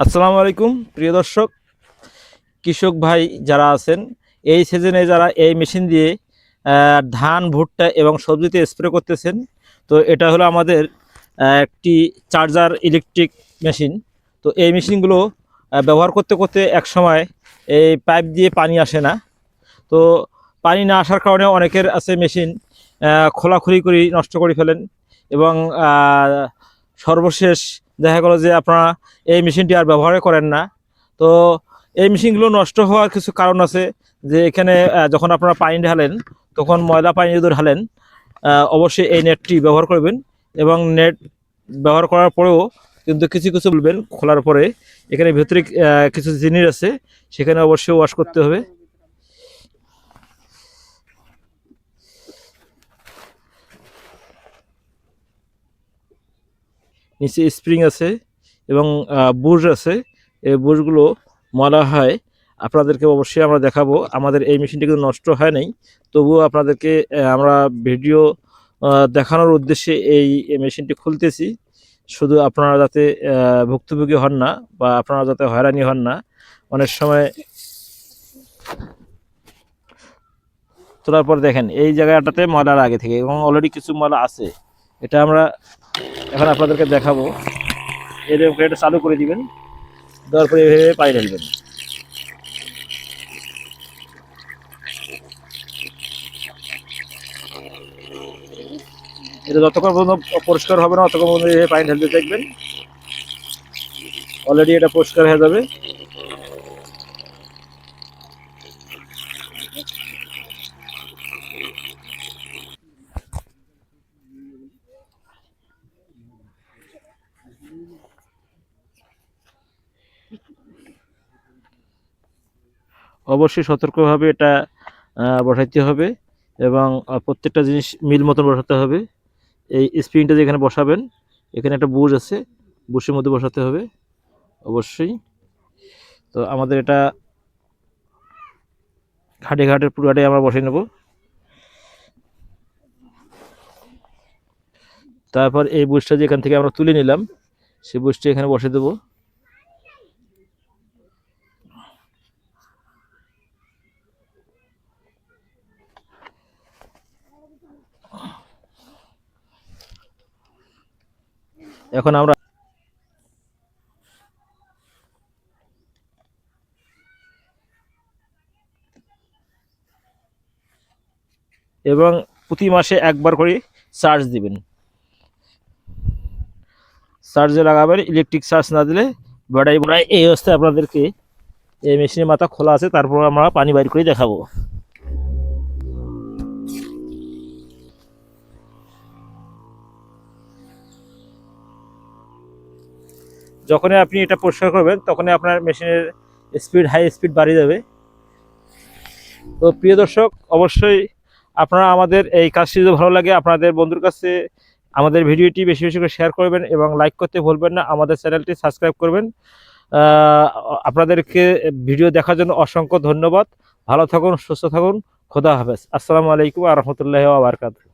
আসসালামু আলাইকুম প্রিয় দর্শক, কৃষক ভাই যারা আছেন এই সিজনে যারা এই মেশিন দিয়ে ধান, ভুট্টা এবং সবজিতে স্প্রে করতেছেন, তো এটা হলো আমাদের একটি চার্জার ইলেকট্রিক মেশিন। তো এই মেশিনগুলো ব্যবহার করতে করতে এক সময় এই পাইপ দিয়ে পানি আসে না। তো পানি না আসার কারণে অনেকের আছে মেশিন খোলাখুলি করে নষ্ট করে ফেলেন এবং সর্বশেষ দেখা গেল যে আপনারা এই মেশিনটি আর ব্যবহারই করেন না। তো এই মেশিনগুলো নষ্ট হওয়ার কিছু কারণ আছে, যে এখানে যখন আপনারা পানি ঢালেন তখন ময়লা পানি যদি ঢালেন অবশ্যই এই নেটটি ব্যবহার করবেন এবং নেট ব্যবহার করার পরেও কিন্তু কিছু কিছু বলবেন খোলার পরে এখানে ভেতরে কিছু জিনিস আছে, সেখানে অবশ্যই ওয়াশ করতে হবে। নিচে স্প্রিং আছে এবং বুশ আছে। এই বুশগুলো ময়লা হয়, আপনাদেরকে অবশ্যই আমরা দেখাবো। আমাদের এই মেশিনটি কিন্তু নষ্ট হয় নাই, তবুও আপনাদেরকে আমরা ভিডিও দেখানোর উদ্দেশ্যে এই মেশিনটি খুলতেছি, শুধু আপনারা যাতে ভুক্তভোগী হন না বা আপনারা যাতে হয়রানি হন না। অনেক সময় তোলার পর দেখেন এই জায়গাটাতে ময়লা আগে থেকে এবং অলরেডি কিছু ময়লা আছে, এটা আমরা এখন আপনাদেরকে দেখাবো। এরকম এটা চালু করে দিবেন, দেওয়ার পরে এভাবে পানি ঢালবেন। এটা যতক্ষণ পর্যন্ত পরিষ্কার হবে না ততক্ষণ পর্যন্ত এভাবে পানি ঢালতে থাকবেন। অলরেডি এটা পরিষ্কার হয়ে যাবে। অবশ্যই সতর্কভাবে এটা বসাইতে হবে এবং প্রত্যেকটা জিনিস মিল মতন বসাতে হবে। এই স্প্রিংটা যেখানে বসাবেন এখানে একটা বুশ আছে, বুশের মধ্যে বসাতে হবে অবশ্যই। তো আমাদের এটা ঘাটে ঘাটে পুরোটাই আমরা বসিয়ে নেব। তারপর এই বুশটা যেখান থেকে আমরা তুলে নিলাম সেই বুশটা এখানে বসে দেবো। এখন আমরা এবং প্রতি মাসে একবার করে চার্জ দিবেন। চার্জে লাগাবেন, ইলেকট্রিক চার্জ না দিলে ব্যাটারি বোনায়। এই অবস্থায় আপনাদেরকে এই মেশিনের মাথা খোলা আছে, তারপর আমরা পানি বাইর করে দেখাবো। যখনই আপনি এটা পরিষ্কার করবেন তখনই আপনার মেশিনের স্পিড হাই স্পিড বাড়িয়ে যাবে। তো প্রিয় দর্শক, অবশ্যই আপনারা আমাদের এই কাজটি যদি ভালো লাগে আপনাদের বন্ধুর কাছে আমাদের ভিডিওটি বেশি বেশি করে শেয়ার করবেন এবং লাইক করতে ভুলবেন না। আমাদের চ্যানেলটি সাবস্ক্রাইব করবেন। আপনাদেরকে ভিডিও দেখার জন্য অসংখ্য ধন্যবাদ। ভালো থাকুন, সুস্থ থাকুন, খোদা হাফেজ। আসসালামু আলাইকুম ওয়া রাহমাতুল্লাহি ওয়া বারাকাতুহু।